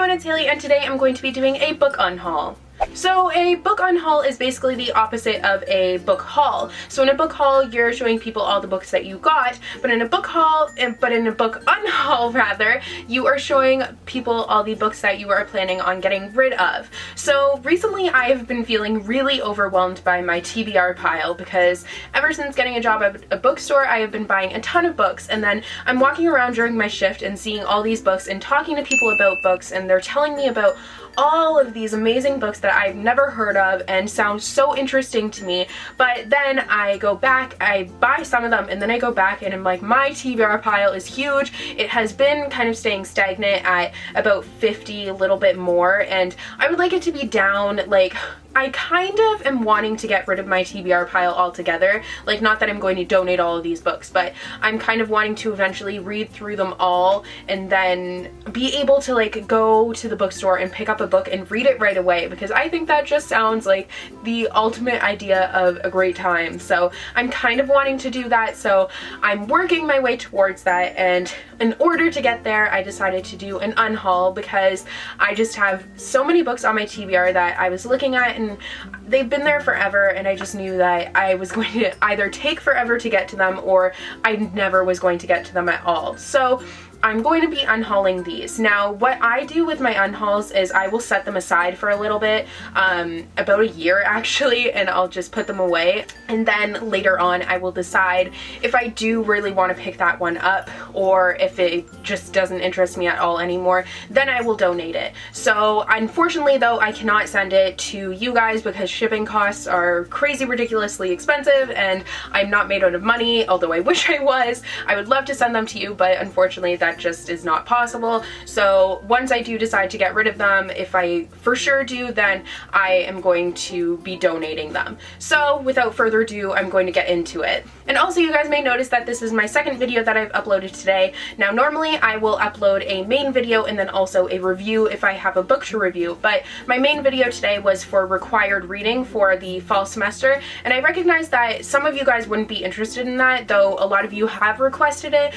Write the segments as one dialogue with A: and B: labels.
A: everyone, it's Haley, and today I'm going to be doing a book unhaul. So a book unhaul is basically the opposite of a book haul. So in a book haul, you're showing people all the books that you got, but in a book unhaul rather, you are showing people all the books that you are planning on getting rid of. So recently I have been feeling really overwhelmed by my TBR pile because ever since getting a job at a bookstore, I have been buying a ton of books, and then I'm walking around during my shift and seeing all these books and talking to people about books, and they're telling me about all of these amazing books that I've never heard of and sound so interesting to me, but then I go back, I buy some of them, and then I go back and I'm like, my TBR pile is huge. It has been kind of staying stagnant at about 50, a little bit more, and I would like it to be down. Like, I kind of am wanting to get rid of my TBR pile altogether. Like, not that I'm going to donate all of these books, but I'm kind of wanting to eventually read through them all and then be able to like go to the bookstore and pick up a book and read it right away, because I think that just sounds like the ultimate idea of a great time. So I'm kind of wanting to do that, so I'm working my way towards that, and in order to get there I decided to do an unhaul because I just have so many books on my TBR that I was looking at, and they've been there forever, and I just knew that I was going to either take forever to get to them or I never was going to get to them at all. So I'm going to be unhauling these. Now, what I do with my unhauls is I will set them aside for a little bit, about a year actually, and I'll just put them away, and then later on I will decide if I do really want to pick that one up, or if it just doesn't interest me at all anymore, then I will donate it. So unfortunately though, I cannot send it to you guys because shipping costs are crazy ridiculously expensive, and I'm not made out of money, although I wish I was. I would love to send them to you, but unfortunately that just is not possible. So once I do decide to get rid of them, if I for sure do, then I am going to be donating them. So without further ado, I'm going to get into it. And also, you guys may notice that this is my second video that I've uploaded today. Now normally I will upload a main video and then also a review if I have a book to review, but my main video today was for required reading for the fall semester, and I recognize that some of you guys wouldn't be interested in that, though a lot of you have requested it.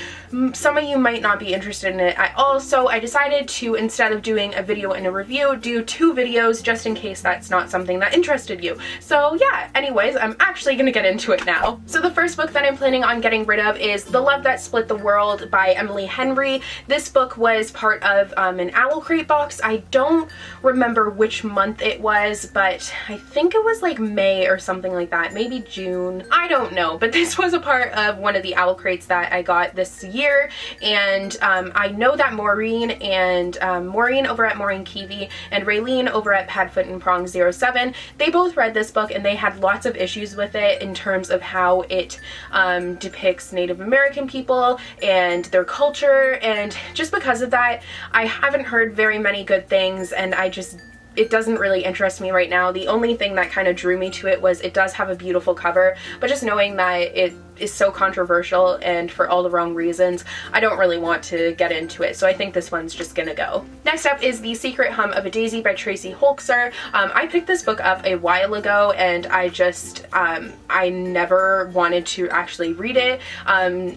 A: Some of you might not be interested in it at all, so I decided to, instead of doing a video and a review, do two videos just in case that's not something that interested you. So yeah, anyways, I'm actually gonna get into it now. So the first book that I'm planning on getting rid of is The Love That Split the World by Emily Henry. This book was part of an Owl Crate box. I don't remember which month it was, but I think it was like May or something like that, maybe June, I don't know, but this was a part of one of the Owl Crates that I got this year, and I know that Maureen over at Maureen Keevy and Raylene over at Padfoot and Prong 07, they both read this book and they had lots of issues with it in terms of how it depicts Native American people and their culture, and just because of that I haven't heard very many good things, and it doesn't really interest me right now. The only thing that kind of drew me to it was it does have a beautiful cover, but just knowing that it is so controversial and for all the wrong reasons, I don't really want to get into it, so I think this one's just gonna go. Next up is The Secret Hum of a Daisy by Tracy Hulkster. I picked this book up a while ago, and I never wanted to actually read it.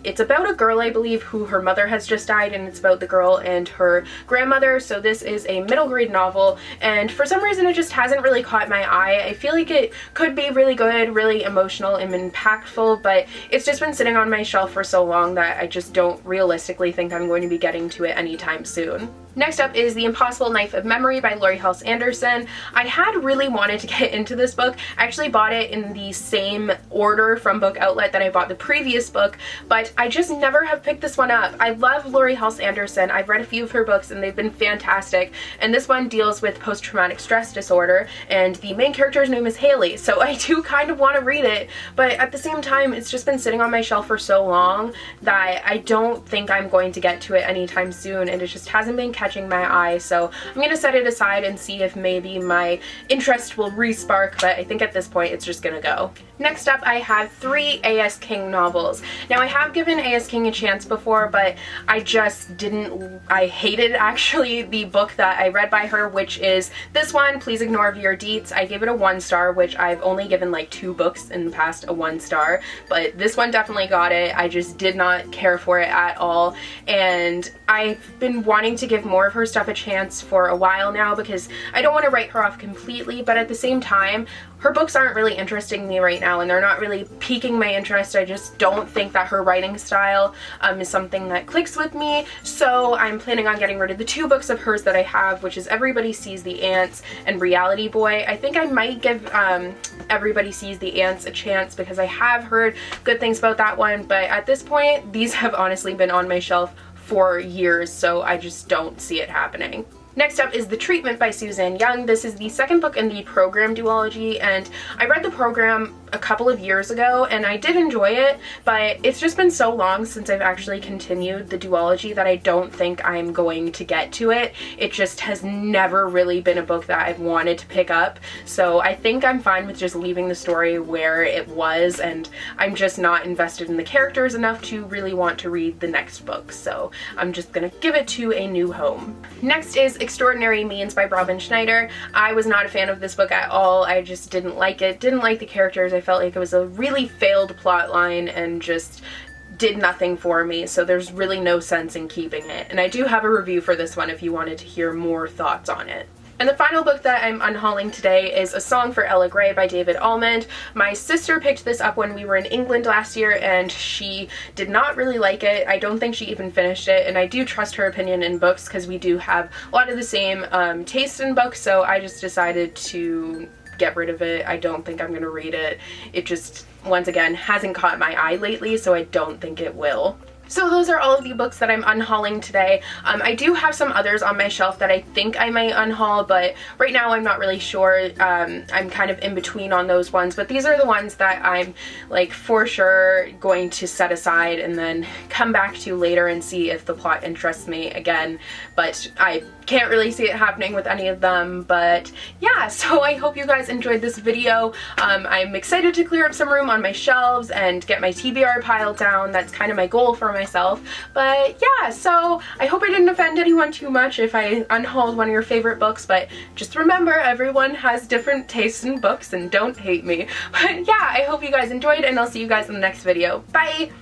A: It's about a girl, I believe, who her mother has just died, and it's about the girl and her grandmother, so this is a middle grade novel, and for some reason it just hasn't really caught my eye. I feel like it could be really good, really emotional and impactful, but it's just been sitting on my shelf for so long that I just don't realistically think I'm going to be getting to it anytime soon. Next up is The Impossible Knife of Memory by Laurie Halse Anderson. I had really wanted to get into this book. I actually bought it in the same order from Book Outlet that I bought the previous book, but I just never have picked this one up. I love Laurie Halse Anderson. I've read a few of her books and they've been fantastic, and this one deals with post-traumatic stress disorder, and the main character's name is Haley, so I do kind of want to read it, but at the same time it's just been sitting on my shelf for so long that I don't think I'm going to get to it anytime soon, and it just hasn't been catching my eye, so I'm gonna set it aside and see if maybe my interest will re-spark, but I think at this point it's just gonna go. Next up, I have 3 Aas King novels. Now, I have given Aas King a chance before, but I just didn't, I hated actually the book that I read by her, which is this one, Please Ignore Your Deets. I gave it a 1 star, which I've only given like 2 books in the past a 1 star, but this one definitely got it. I just did not care for it at all, and I've been wanting to give more of her stuff a chance for a while now because I don't want to write her off completely, but at the same time, her books aren't really interesting me right now, and they're not really piquing my interest. I just don't think that her writing style is something that clicks with me, so I'm planning on getting rid of the 2 books of hers that I have, which is Everybody Sees the Ants and Reality Boy. I think I might give Everybody Sees the Ants a chance because I have heard good things about that one, but at this point, these have honestly been on my shelf for years, so I just don't see it happening. Next up is The Treatment by Suzanne Young. This is the 2nd book in the program duology, and I read the program a couple of years ago and I did enjoy it, but it's just been so long since I've actually continued the duology that I don't think I'm going to get to it. It just has never really been a book that I've wanted to pick up, so I think I'm fine with just leaving the story where it was, and I'm just not invested in the characters enough to really want to read the next book, so I'm just gonna give it to a new home. Next is Extraordinary Means by Robin Schneider. I was not a fan of this book at all. I just didn't like it, didn't like the characters. I felt like it was a really failed plot line and just did nothing for me, so there's really no sense in keeping it. And I do have a review for this one if you wanted to hear more thoughts on it. And the final book that I'm unhauling today is A Song for Ella Gray by David Almond. My sister picked this up when we were in England last year and she did not really like it. I don't think she even finished it, and I do trust her opinion in books because we do have a lot of the same taste in books, so I just decided to get rid of it. I don't think I'm going to read it. It just, once again, hasn't caught my eye lately, so I don't think it will. So those are all of the books that I'm unhauling today. I do have some others on my shelf that I think I might unhaul, but right now I'm not really sure. I'm kind of in between on those ones, but these are the ones that I'm like for sure going to set aside and then come back to later and see if the plot interests me again, but I can't really see it happening with any of them. But yeah, so I hope you guys enjoyed this video. I'm excited to clear up some room on my shelves and get my TBR piled down. That's kind of my goal for myself. But yeah, so I hope I didn't offend anyone too much if I unhauled one of your favorite books, but just remember, everyone has different tastes in books and don't hate me. But yeah, I hope you guys enjoyed, and I'll see you guys in the next video. Bye!